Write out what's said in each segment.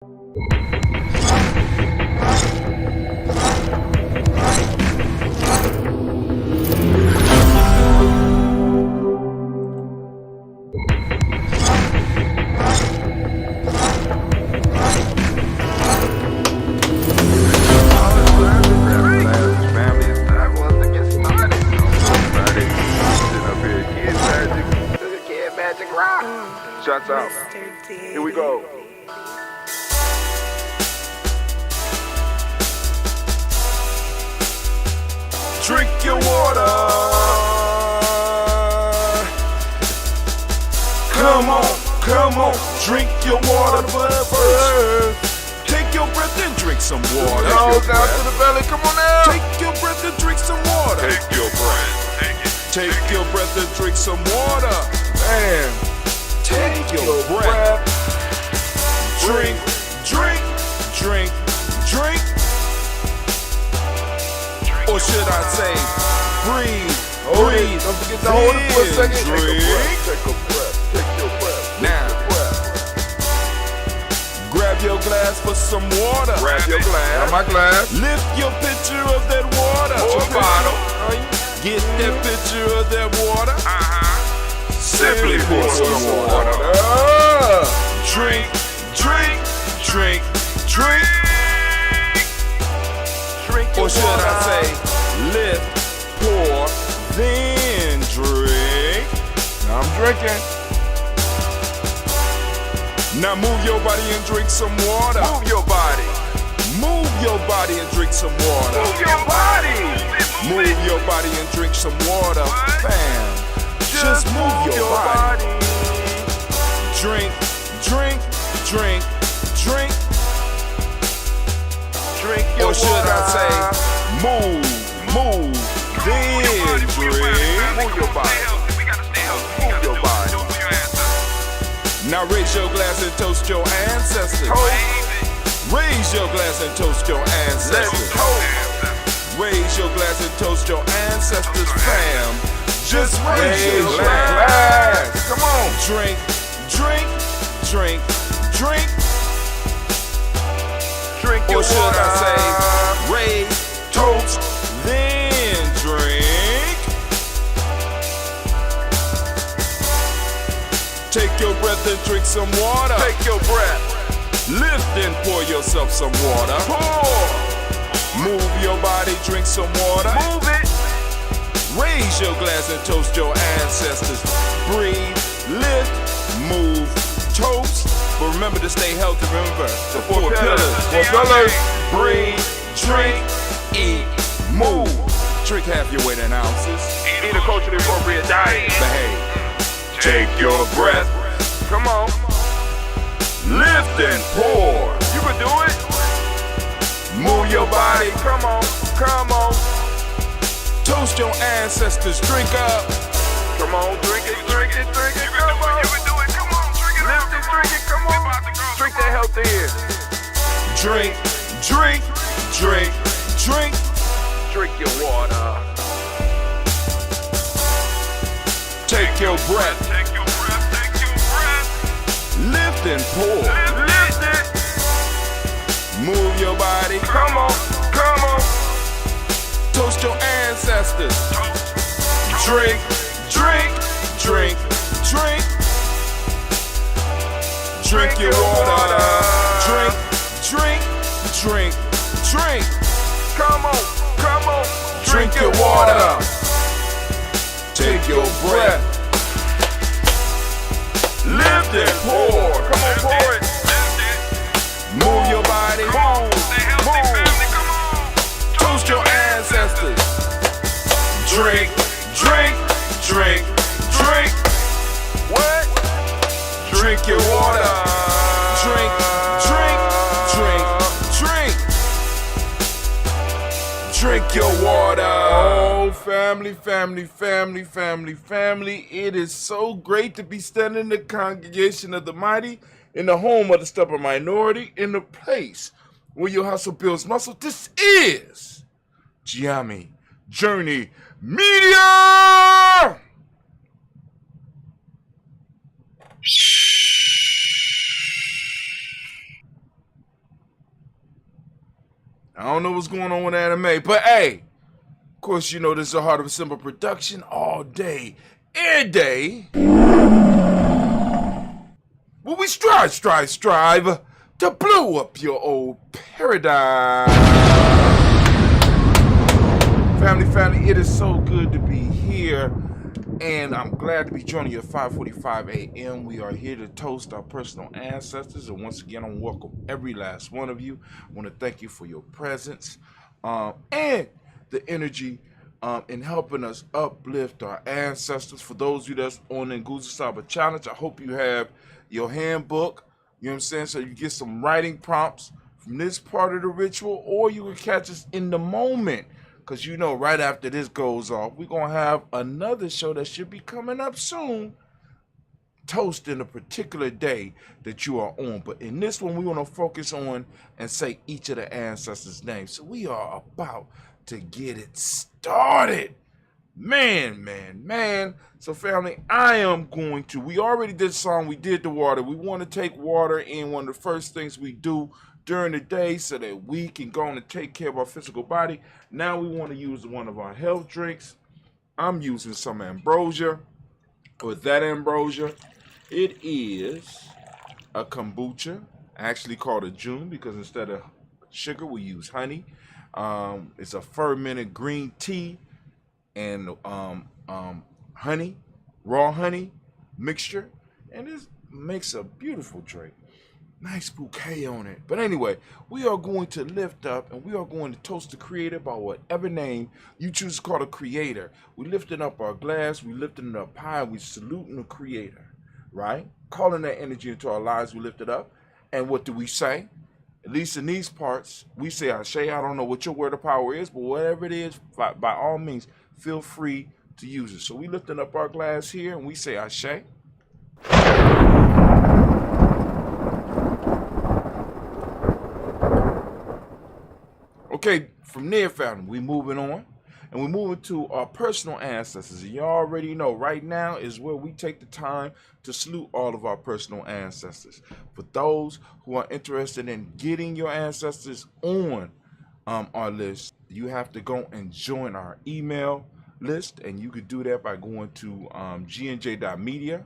Shots out. Here we go. Drink your water. Come on, drink your water, but first, take your breath and drink some water. Nose down to the belly, come on now. Take your breath and drink some water. Take your breath. Take your breath and drink some water. Man, take your breath. Drink. Or should I say, breathe. Don't forget to hold it for a second. Take a breath. Take your breath. Now, grab your glass for some water. Grab your glass. My glass. Lift your pitcher of that water. Or bottle. Get that pitcher of that water. Simply pour some water. Drink. Or should I say, lift, pour, then drink. Now I'm drinking. Now move your body and drink some water. Move your body and drink some water. Move your body and drink some water. Bam. Just move your body. Drink. Or should I say, move, then drink. Move your body. Now raise your glass and toast your ancestors. Raise your glass and toast your ancestors. Raise your glass and toast your ancestors, fam. Just raise your glass. Come on. Drink. Or should I say, raise, toast, then drink. Take your breath and drink some water. Take your breath. Lift and pour yourself some water. Pour. Move your body, drink some water. Move it. Raise your glass and toast your ancestors. Breathe, lift, move, toast. But remember to stay healthy. Remember the four pillars. Breathe, drink, eat, move. Drink half your weight in ounces. Eat a culturally appropriate diet. Behave. Take your breath. Come on. Lift and pour. You can do it. Move your body. Come on. Toast your ancestors. Drink up. Come on, drink it. Come on. You can do it. Come on, drink it. Lift and drink it. Come on. Drink that healthy air. Drink. Drink your water. Take your breath. Lift and pour. Lift it. Move your body. Come on. Toast your ancestors. Drink. Drink your water. Drink. Come on. Drink your water. Take your breath. Lift and pour. Come on, pour it. Move your body. Move. Toast your ancestors. Drink. What? Drink your water. Drink. Drink your water. Oh, family. It is so great to be standing in the congregation of the mighty, in the home of the stubborn minority, in the place where your hustle builds muscle. This is Ujima Journey Media. I don't know what's going on with anime, but hey, of course, you know this is a Heart of a Simple production all day, every day. Well, we strive to blow up your old paradigm. Family, it is so good to be here, and I'm glad to be joining you at 5:45 a.m. We are here to toast our personal ancestors, and once again, I want to welcome every last one of you. I want to thank you for your presence and the energy in helping us uplift our ancestors. For those of you that's on the Nguza Saba Challenge, I hope you have your handbook, you know what I'm saying, so you get some writing prompts from this part of the ritual, or you can catch us in the moment. Because you know, right after this goes off, we're going to have another show that should be coming up soon, toasting a particular day that you are on. But in this one, we want to focus on and say each of the ancestors' names. So we are about to get it started. Man. So family, we already did the song, we did the water. We want to take water in one of the first things we do during the day so that we can go on and take care of our physical body. Now we want to use one of our health drinks. I'm using some ambrosia. With that ambrosia, it is a kombucha, actually called a June, because instead of sugar, we use honey. It's a fermented green tea and honey, raw honey mixture, and it makes a beautiful drink. Nice bouquet on it. But anyway, we are going to lift up and we are going to toast the creator by whatever name you choose to call the creator. We lifting up our glass, we lifting it up high, we saluting the creator, right? Calling that energy into our lives, we lift it up. And what do we say? At least in these parts, we say Ashe. I don't know what your word of power is, but whatever it is, by all means, feel free to use it. So we lifting up our glass here and we say Ashe. Okay, from there, family, we moving on, and we're moving to our personal ancestors. And you already know, right now is where we take the time to salute all of our personal ancestors. For those who are interested in getting your ancestors on our list, you have to go and join our email list, and you could do that by going to gnj.media.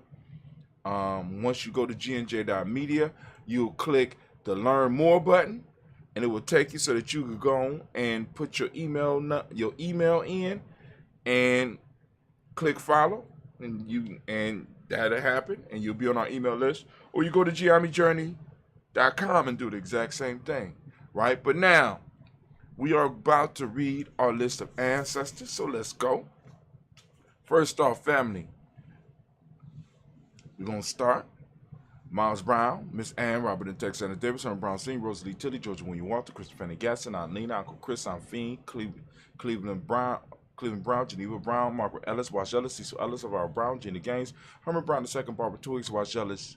Once you go to gnj.media, you'll click the Learn More button, and it will take you so that you can go and put your email in and click follow, and that'll happen, and you'll be on our email list. Or you go to giamijourney.com and do the exact same thing, right? But now we are about to read our list of ancestors, so let's go. First off, family, we're gonna start. Miles Brown, Miss Ann, Robert and Tex Sanders Davis, Herman Brown Sr., Rosalie Tilly, Georgia William Walter, Christopher Fanny Gasson, Aunt Lena, Uncle Chris, Aunt Fiend, Cleveland Brown, Geneva Brown, Margaret Ellis, Wash Ellis, Cecil Ellis, Alvaro Brown, Gina Gaines, Herman Brown II, Barbara Twiggs, Wash Ellis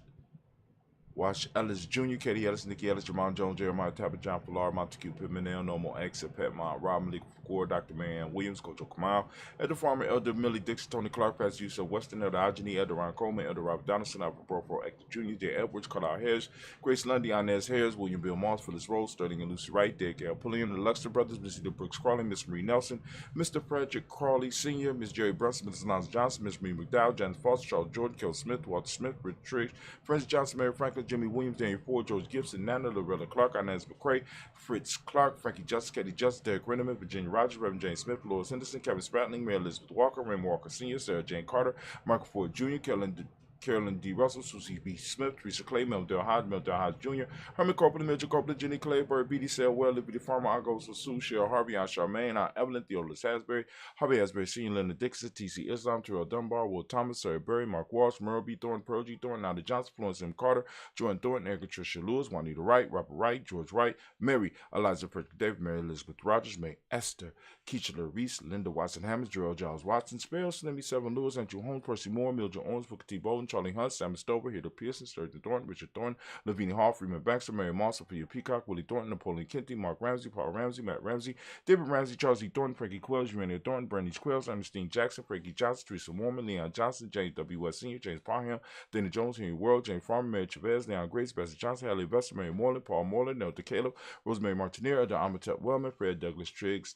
Jr., Katie Ellis, Nikki Ellis, Jamal Jones, Jeremiah Tapper, John Pilar, Montague Pittman, Normal Exit, Pet Mont, Rob Malik Gore, Dr. Marianne Williams, Coach Kamal, Elder Farmer, Elder Millie Dixon, Tony Clark, Pastor Yusuf Weston, Elder Ageni, Elder Ron Coleman, Elder Robert Donaldson, Albert Pro, Hector Jr., J. Edwards, Carlisle Harris, Grace Lundy, Inez Harris, William Bill Moss, Phyllis Rose, Sterling and Lucy Wright, Derek L. Pulliam, the Luxor Brothers, Missy the Brooks Crawley, Miss Marie Nelson, Mr. Frederick Crawley Sr., Miss Jerry Brunson, Mrs. Lance Johnson, Miss Marie McDowell, Janet Foster, Charles Jordan, Kel Smith, Walter Smith, Rich Triggs, Francis Johnson, Mary Franklin, Jimmy Williams, Daniel Ford, George Gibson, Nana, Loretta Clark, Inez McCrae, Fritz Clark, Frankie Justice, Katie Justice, Derek Renneman, Virginia Rogers, Reverend James Smith, Lois Henderson, Kevin Spratling, Mary Elizabeth Walker, Raymond Walker Sr., Sarah Jane Carter, Michael Ford Jr., Carolyn D. Russell, Susie B. Smith, Teresa Clay, Mel Del Hodge Jr., Herman Copeland, Mitchell Copeland, Jenny Claiborne, B.D. Selwell, Liberty Farmer, Agos Sue, Cheryl Harvey, Aunt Charmaine, Aunt Evelyn, Theodolus Hasbury, Harvey Hasbury Sr., Linda Dixon, T.C. Islam, Terrell Dunbar, Will Thomas, Sarah Berry, Mark Walsh, Merle B. Thornton, Pearl G. Thornton, Nada Johnson, Florence M. Carter, Jordan Thornton, Erica Tricia Lewis, Juanita Wright, Robert Wright, George Wright, Mary, Eliza Frederick David, Mary Elizabeth Rogers, May Esther, Keisha Reese, Linda Watson Hammonds, Gerald Giles Watson, Sparrow, Slimmy 7 Lewis, Andrew Holmes, Percy Moore, Mildred Owens, Booker T. Bolden, Charlie Hunt, Sam Stover, Hilda Pearson, Sturgeon Thornton, Richard Thornton, Lavinia Hall, Freeman Baxter, Mary Moss, Sophia Peacock, Willie Thornton, Napoleon Kenty, Mark Ramsey, Paul Ramsey, Matt Ramsey, David Ramsey, Charles E. Thornton, Frankie Quells, Urania Thornton, Brandy Quells, Ernestine Jackson, Frankie Johnson, Teresa Warman, Leon Johnson, James W. West Sr., James Parham, Danny Jones, Henry World, James Farmer, Mary Chavez, Leon Grace, Bessie Johnson, Hallie Vester, Mary Moreland, Paul Moreland, Nelda Caleb, Rosemary Martineer, Adon Amatep Wellman, Fred Douglas Triggs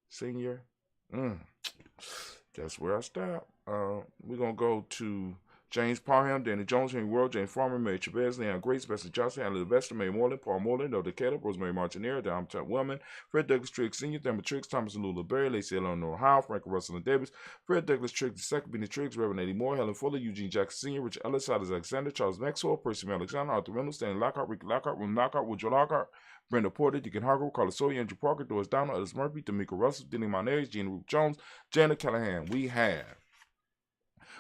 Sr. That's where I stop. We're going to go to James Parham, Danny Jones, Henry World, James Farmer, Mary Chavez, Leon Grace, Bessie Johnson, Hallie Vester, Mary Moreland, Paul Moreland, Nelda Caleb, Rosemary Martineer, Adon Amatep Wellman, Fred Douglas Triggs Sr., Thelma Triggs, Thomas and Lula Berry, Lacey Eleanor Howe, Frank Russell and Davis, Fred Douglas Triggs II, Benny Triggs, Reverend Eddie Moore, Helen Fuller, Eugene Jackson Sr., Richard Ellis, Silas Alexander, Charles Maxwell, Percy Alexander, Arthur Reynolds, Stanley Lockhart, Ricky Lockhart, William Lockhart, Woodrow Lockhart, Brenda Porter, Deacon Hargrove, Carlos Sawyer, Andrew Parker, Doris Downer, Ellis Murphy, D'Amico Russell, Denny Monares, Gina Ruth Jones, Janet Callahan. We have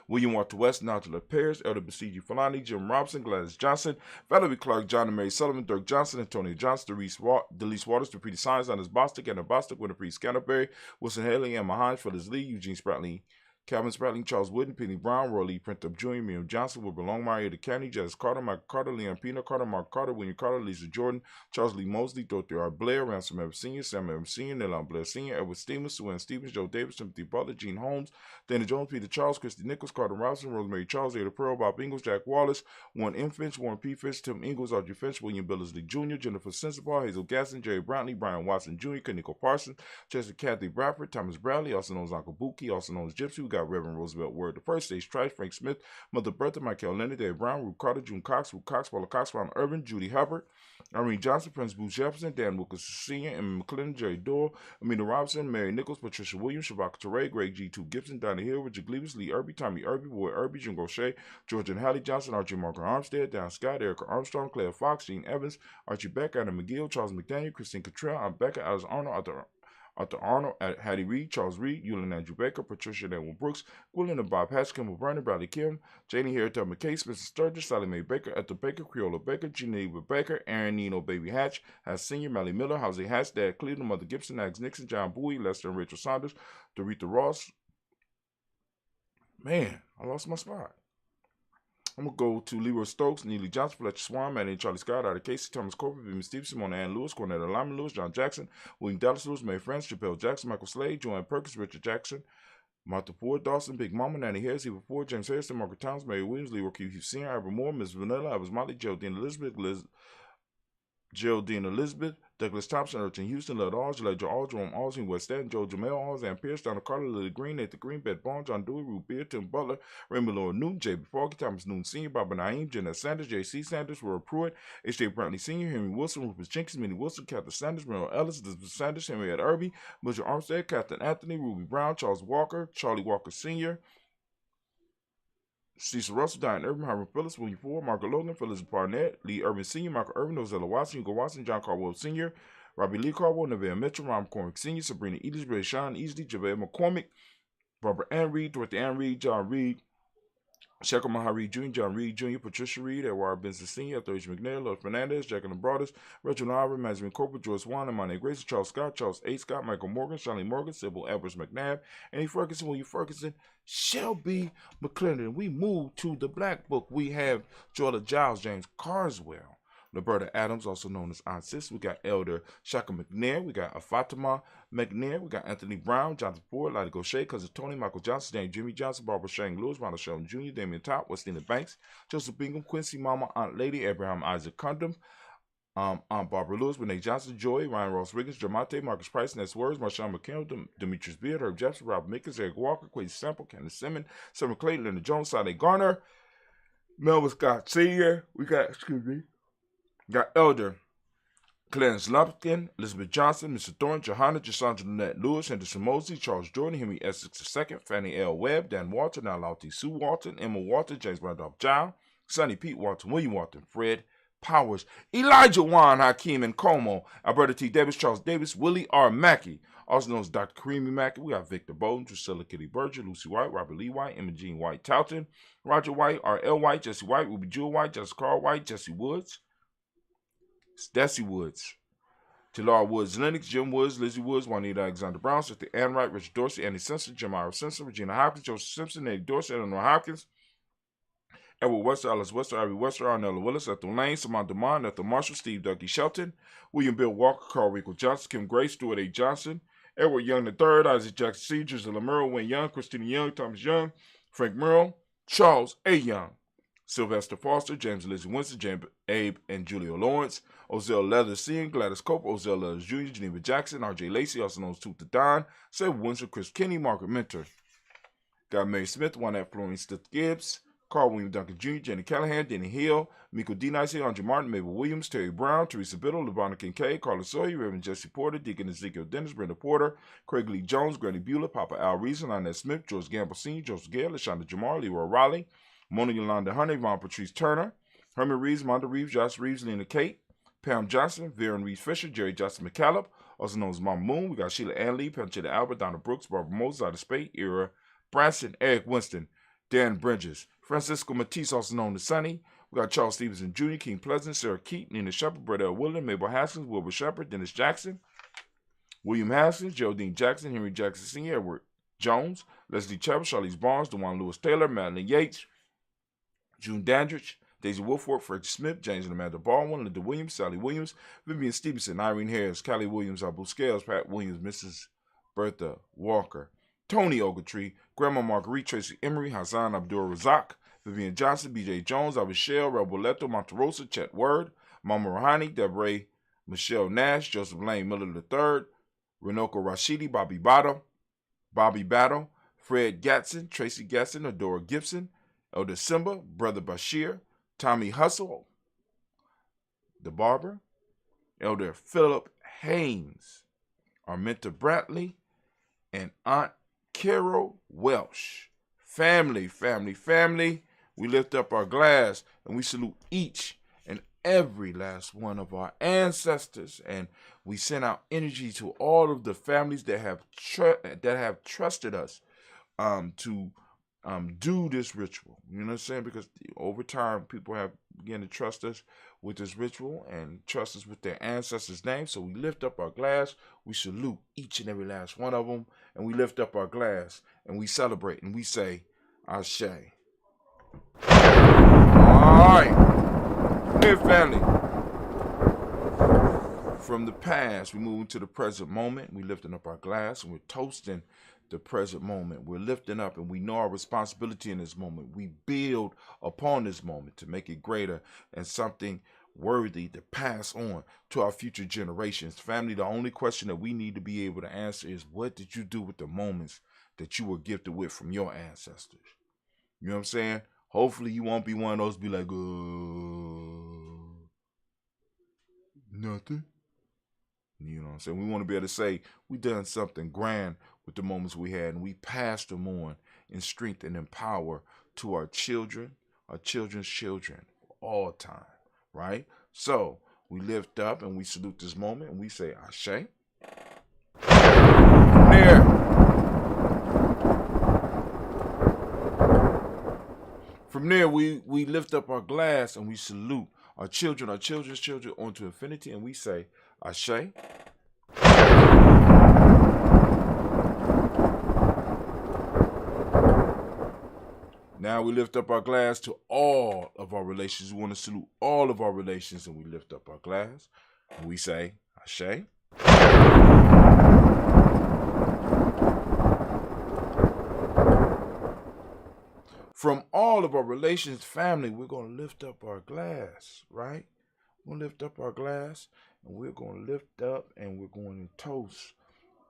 William Walter West, Nigel Paris, Elder Basiji Falani, Jim Robinson, Gladys Johnson, Valerie Clark, John and Mary Sullivan, Dirk Johnson, Antonio Johnson, Delise Waters, Dupree Science, Anders Bostic, Anna Bostic, Winifred Scanterbury, Wilson Haley, Emma Hines, Phyllis Lee, Eugene Spratley, Calvin Spratling, Charles Wooden, Penny Brown, Roy Lee, Printup Jr., Miriam Johnson, Wilbur Longmire, Eddie County, Jazz Carter, Michael Carter, Leon Pino Carter, Mark Carter, William Carter, Lisa Jordan, Charles Lee Mosley, Dorothy R. Blair, Ransom Evans Sr., Sam Evans Sr., Nelon Blair Sr., Edward Stevens, Sue Ann Stevens, Joe Davis, Timothy Butler, Gene Holmes, Dana Jones, Peter Charles, Christy Nichols, Carter Robinson, Rosemary Charles, Ada Pearl, Bob Ingalls, Jack Wallace, Warren M. Finch, Warren P. Finch, Tim Ingalls, Audrey Finch, William Billingsley Jr., Jennifer Sensabaugh, Hazel Gasson, Jerry Brantley, Brian Watson Jr., Kaniko Parsons, Chester Kathy Bradford, Thomas Bradley, also known as Uncle Buki, also known as Gypsy. We got Reverend Roosevelt Word the First, Stage Trice, Frank Smith, Mother Bertha, Michael Leonard, Dave Brown, Ruth Carter, June Cox, Paula Cox, Ron Irvin, Judy Hubbard, Irene Johnson, Prince Bruce Jefferson, Dan Wilkes Sr., Emma McClendon, Jerry Doyle, Amina Robinson, Mary Nichols, Patricia Williams, Shabaka Teray, Greg G2 Gibson, Donnie Hill, Richard Gleavis, Lee Irby, Tommy Irby, Boy Irby, Jim Gaucher, George and Hallie Johnson, Archie Marker Armstead, Dan Scott, Erica Armstrong, Claire Fox, Gene Evans, Archie Beck, Adam McGill, Charles McDaniel, Christine Cottrell, Aunt Becca, Alice Arnold, Arthur Arnold, Hattie Reed, Charles Reed, Eulin Andrew Baker, Patricia Edwin Brooks, Gwilyn and Bob Hatch, Kimball Vernon, Bradley Kim, Janie Harriet McKay, Spencer Sturgis, Sally Mae Baker, Ethel Baker, Creola Baker, Geneva Baker, Aaron Nino Baby Hatch, Has Senior, Mally Miller, Jose Hatch, Dad Cleveland, Mother Gibson, Ags Nixon, John Bowie, Lester and Rachel Saunders, Doretha Ross. Man, I lost my spot. I'm going to go to Leroy Stokes, Neely Johnson, Fletcher Swan, Manny and Charlie Scott, Ida Casey, Thomas Corbett, Vimy Stevenson, Mona Ann Lewis, Cornetta Lyman Lewis, John Jackson, William Dallas Lewis, May France, Chappelle Jackson, Michael Slade, Joanne Perkins, Richard Jackson, Martha Ford, Dawson, Big Mama, Nanny Harris, Eva Ford, James Harrison, Margaret Towns, Mary Williams, Leroy Q. Hughes Sr., Ivor Moore, Miss Vanilla, I was Molly, Geraldine Elizabeth, Douglas Thompson, Urchin Houston, Lud Alls, Ledger Alls, Jerome Alls, West Stanton, Joe Jamel Alls, Ann Pierce, Donna Carter, Lily Green, Nathan Green, Beth Bond, John Dewey, Ruth Beard, Tim Butler, Raymond Lord Newton, J.B. Foggy, Thomas Newton Sr., Barbara Naeem, Jeanette Sanders, J.C. Sanders, Roy Pruitt, H.J. Brantley Sr., Henry Wilson, Rufus Jenkins, Minnie Wilson, Catherine Sanders, Merrill Ellis, Elizabeth Sanders, Henrietta Irby, Mildred Armstead, Catherine Anthony, Ruby Brown, Charles Walker, Charlie Walker Sr., Cecil Russell, Diane Irvin, Hiram Phillips, William Ford, Margaret Logan, Phyllis Barnett, Lee Irvin Sr., Michael Irvin, Ozella Watson, Hugo Watson, John Caldwell Sr., Robbie Lee Caldwell, Neville Mitchell, Ron McCormick Sr., Sabrina Edis, Ray Sean Easley, JaVale McCormick, Barbara Ann Reed, Dorothy Ann Reed, John Reed, Shekel Maha Reed Jr., John Reed Jr., Patricia Reed, Edward Benson Sr., Thursday McNair, Lord Fernandez, Jacqueline Broadus, Reginald Albert, Benjamin Corporal, Joyce Wan, Amane Grace, Charles Scott, Charles A. Scott, Michael Morgan, Charlie Morgan, Sybil Edwards McNabb, Annie Ferguson, William Ferguson, Shelby McClendon. We move to the Black Book. We have Jordan Giles, James Carswell, Roberta Adams, also known as Aunt Sis. We got Elder Shaka McNair. We got Fatima McNair. We got Anthony Brown, Jonathan Ford, Lottie Gaucher, Cousin Tony, Michael Johnson, James Jimmy Johnson, Barbara Shane Lewis, Ronald Sheldon Jr., Damian Top, Westina Banks, Joseph Bingham, Quincy Mama, Aunt Lady, Abraham Isaac Condom, Aunt Barbara Lewis, Renee Johnson, Joy, Ryan Ross Riggins, Jamonte, Marcus Price, Ness Words, Marshawn McKenna, Demetrius Beard, Herb Jefferson, Rob Mickens, Eric Walker, Quasi Sample, Candace Simmons, Summer Clayton, Leonard Jones, Sade Garner, Melvin Scott Sr. We got Elder Clarence Lumpkin, Elizabeth Johnson, Mr. Thorne, Johanna, Jasandra Lynette Lewis, Henderson Mosley, Charles Jordan, Henry Essex II, Fannie L. Webb, Dan Walton, Nalauti Sue Walton, Emma Walton, James Randolph Giles, Sonny Pete Walton, William Walton, Fred Powers, Elijah Juan Hakeem and Como, Alberta T. Davis, Charles Davis, Willie R. Mackey, also known as Dr. Kareem Mackey. We got Victor Bowden, Drusilla Kitty Berger, Lucy White, Robert Lee White, Emma Jean White Touton, Roger White, R.L. White, Jesse White, Ruby Jewel White, Jessica Carl White, Jesse Woods, Desi Woods, Taylor Woods, Lennox, Jim Woods, Lizzie Woods, Juanita Alexander Brown, Sister Ann Wright, Richard Dorsey, Annie Simpson, Jamira Simpson, Regina Hopkins, Joseph Simpson, Eddie Dorsey, Eleanor Hopkins, Edward Wester, Alice Wester, Ivy Wester, Arnella Willis, Ethel Lane, Samantha Demond, Ethel Marshall, Steve Dougie Shelton, William Bill Walker, Carl Rico Johnson, Kim Gray, Stuart A. Johnson, Edward Young III, Isaac Jackson C., Drusilla Murrow, Wayne Young, Christina Young, Thomas Young, Frank Murrow, Charles A. Young, Sylvester Foster, James and Lizzie Winston, James Abe and Julio Lawrence, Ozell Leathers Sr., Gladys Cope, Ozell Leathers Jr., Geneva Jackson, R.J. Lacey, also known as Tooth the Don, Seth Winston, Chris Kinney, Margaret Mentor. Got Mary Smith, Juanette Florence Stith Gibbs, Carl William Duncan Jr., Jenny Callahan, Denny Hill, Miko D. Nicey, Andre Martin, Mabel Williams, Terry Brown, Teresa Biddle, LeBron Kincaid, Carla Sawyer, Reverend Jesse Porter, Deacon Ezekiel Dennis, Brenda Porter, Craig Lee Jones, Granny Bueller, Papa Al Reason, Lynette Smith, George Gamble Sr., Joseph Gale, LaShonda Jamar, Leroy Riley, Mona Yolanda Honey, Von Patrice Turner, Herman Reeves, Monda Reeves, Josh Reeves, Lena Kate, Pam Johnson, Viren Reeves Fisher, Jerry Justin McCallum, also known as Mama Moon. We got Sheila Ann Lee, Panchetta Albert, Donna Brooks, Barbara Moses, Ida Spade, Ira Branson, Eric Winston, Dan Bridges, Francisco Matisse, also known as Sonny. We got Charles Stevenson Jr., King Pleasant, Sarah Keaton, Nina Shepard, Brett L. Willard, Mabel Haskins, Wilbur Shepard, Dennis Jackson, William Haskins, Geraldine Jackson, Henry Jackson Sr., Edward Jones, Leslie Chapel, Charlize Barnes, DeJuan Lewis Taylor, Madeline Yates, June Dandridge, Daisy Wolford, Fred Smith, James and Amanda Baldwin, Linda Williams, Sally Williams, Vivian Stevenson, Irene Harris, Callie Williams, Abu Scales, Pat Williams, Mrs. Bertha Walker, Tony Ogletree, Grandma Marguerite, Tracy Emery, Hassan Abdul Razak, Vivian Johnson, B.J. Jones, Abishel, Rebel Leto, Monterosa, Chet Word, Mama Rohani, Deborah Michelle Nash, Joseph Lane Miller III, Renoko Rashidi, Bobby Battle, Fred Gatson, Tracy Gatson, Adora Gibson, Elder Simba, Brother Bashir, Tommy Hustle, the barber, Elder Philip Haynes, Arminta Brantley, and Aunt Carol Welsh. Family, we lift up our glass and we salute each and every last one of our ancestors, and we send out energy to all of the families that have trusted us to do this ritual. You know what I'm saying? Because over time, people have begun to trust us with this ritual and trust us with their ancestors' names. So we lift up our glass, we salute each and every last one of them, and we lift up our glass and we celebrate and we say, Ashe. All right, dear family. From the past, we move into the present moment. We're lifting up our glass and we're toasting the present moment. We're lifting up and we know our responsibility in this moment. We build upon this moment to make it greater and something worthy to pass on to our future generations. Family, the only question that we need to be able to answer is, what did you do with the moments that you were gifted with from your ancestors? You know what I'm saying? Hopefully you won't be one of those be like, nothing. You know what I'm saying? We want to be able to say we done something grand with the moments we had, and we passed them on in strength and in power to our children, our children's children, for all time, right? So we lift up and we salute this moment and we say, Ashe. From there, we lift up our glass and we salute our children, our children's children onto infinity, and we say, Ashe. Now we lift up our glass to all of our relations. We want to salute all of our relations, and we lift up our glass and we say, Ashe. From all of our relations, family, we're going to lift up our glass, right? We're going to lift up our glass and we're going to lift up and we're going to toast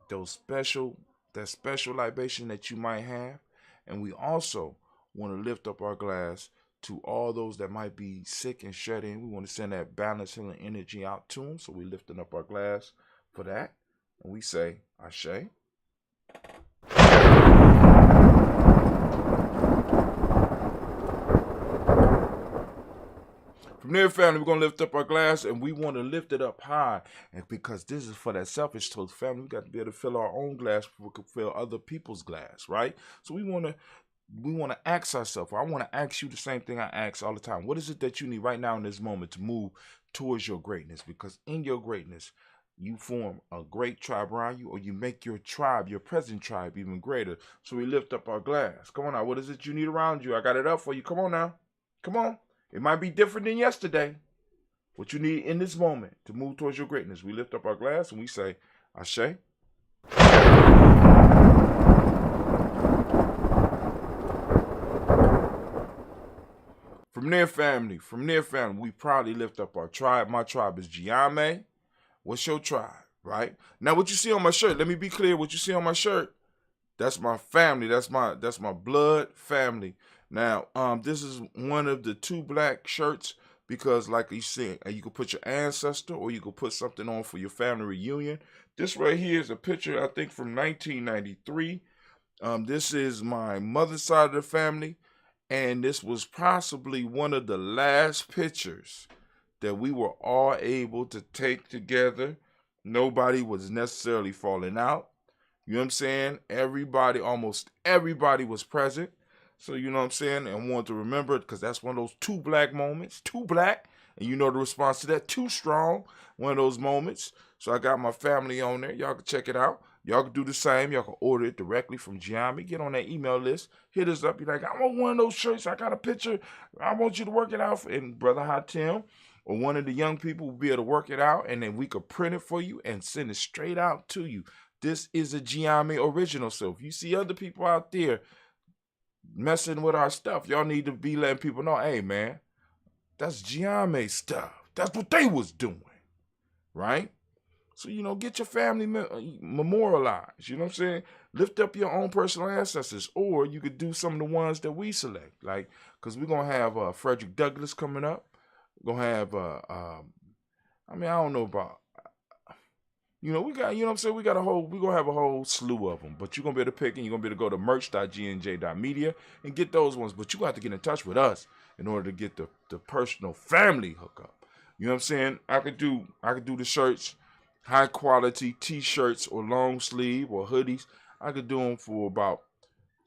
that special libation that you might have. And we also want to lift up our glass to all those that might be sick and shut in. We want to send that balance, healing energy out to them. So we're lifting up our glass for that. And we say, Ashe. From there, family, we're going to lift up our glass and we want to lift it up high. And because this is for that selfish toast, family, we got to be able to fill our own glass before we can fill other people's glass, right? So we want to ask ourselves, I want to ask you the same thing I ask all the time. What is it that you need right now in this moment to move towards your greatness? Because in your greatness, you form a great tribe around you, or you make your tribe, your present tribe, even greater. So we lift up our glass. Come on now. What is it you need around you? I got it up for you. Come on now. Come on. It might be different than yesterday. What you need in this moment to move towards your greatness. We lift up our glass and we say, Ashe. From their family, we proudly lift up our tribe. My tribe is Ujima. What's your tribe, right? Now, what you see on my shirt, let me be clear. What you see on my shirt, that's my family. That's my blood family. Now, this is one of the 2 black shirts because, like you said, you could put your ancestor or you could put something on for your family reunion. This right here is a picture, I think, from 1993. This is my mother's side of the family. And this was possibly one of the last pictures that we were all able to take together. Nobody was necessarily falling out. You know what I'm saying? Almost everybody was present. So, you know what I'm saying? And I want to remember it because that's one of those 2 black moments. 2 black. And you know the response to that. 2 strong. One of those moments. So I got my family on there. Y'all can check it out. Y'all can do the same. Y'all can order it directly from Ujima. Get on that email list. Hit us up. Be like, I want one of those shirts. I got a picture. I want you to work it out. And Brother Hatim or one of the young people will be able to work it out. And then we could print it for you and send it straight out to you. This is a Ujima original. So if you see other people out there messing with our stuff, y'all need to be letting people know, hey, man, that's Ujima stuff. That's what they was doing. Right? So, you know, get your family memorialized. You know what I'm saying? Lift up your own personal ancestors. Or you could do some of the ones that we select. Like, because we're going to have Frederick Douglass coming up. We're going to have, I don't know about, you know, we got, you know what I'm saying? We're going to have a whole slew of them. But you're going to be able to pick and you're going to be able to go to merch.gnj.media and get those ones. But you got to get in touch with us in order to get the personal family hookup. You know what I'm saying? I could do the shirts. High quality t-shirts or long sleeve or hoodies. I could do them for about,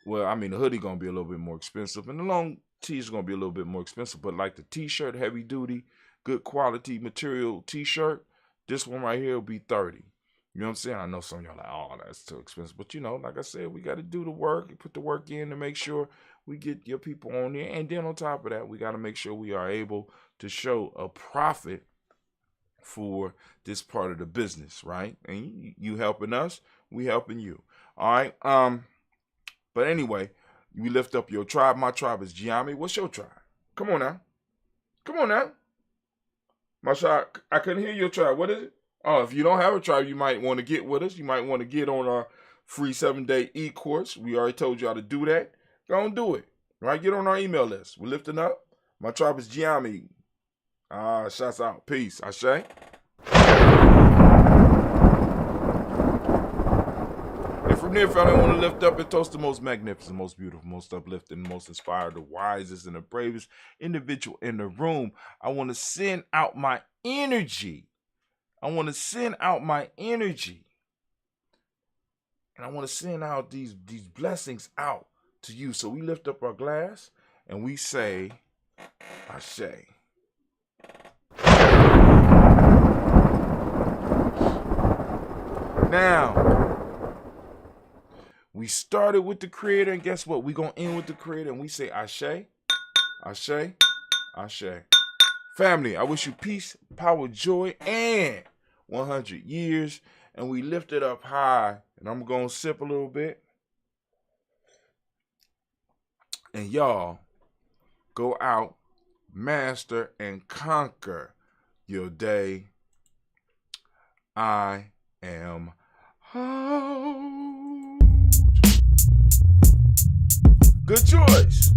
well, I mean, the hoodie going to be a little bit more expensive and the long tee is going to be a little bit more expensive. But like the t-shirt, heavy duty, good quality material t-shirt, this one right here will be $30. You know what I'm saying? I know some of y'all are like, oh, that's too expensive. But, you know, like I said, we got to do the work, put the work in to make sure we get your people on there. And then on top of that, we got to make sure we are able to show a profit for this part of the business, right? And you helping us, we helping you. All right. But anyway, we lift up your tribe. My tribe is Ujima. What's your tribe? Come on now. Come on now. My tribe, I couldn't hear your tribe. What is it? Oh, if you don't have a tribe, you might want to get with us. You might want to get on our free 7-day e-course. We already told you how to do that. Go and do it. Right? Get on our email list. We're lifting up. My tribe is Ujima. Shouts out. Peace. Ashe. And from there, family, I want to lift up and toast the most magnificent, most beautiful, most uplifting, most inspired, the wisest, and the bravest individual in the room. I want to send out my energy. And I want to send out these blessings out to you. So we lift up our glass and we say, Ashe. Now, we started with the Creator, and guess what? We're going to end with the Creator, and we say Ashe, Ashe, Ashe. Family, I wish you peace, power, joy, and 100 years. And we lift it up high, and I'm going to sip a little bit. And y'all, go out, master, and conquer your day. I am out. Good choice.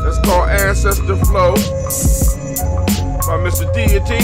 That's called Ancestor Flow by Mr. Deity.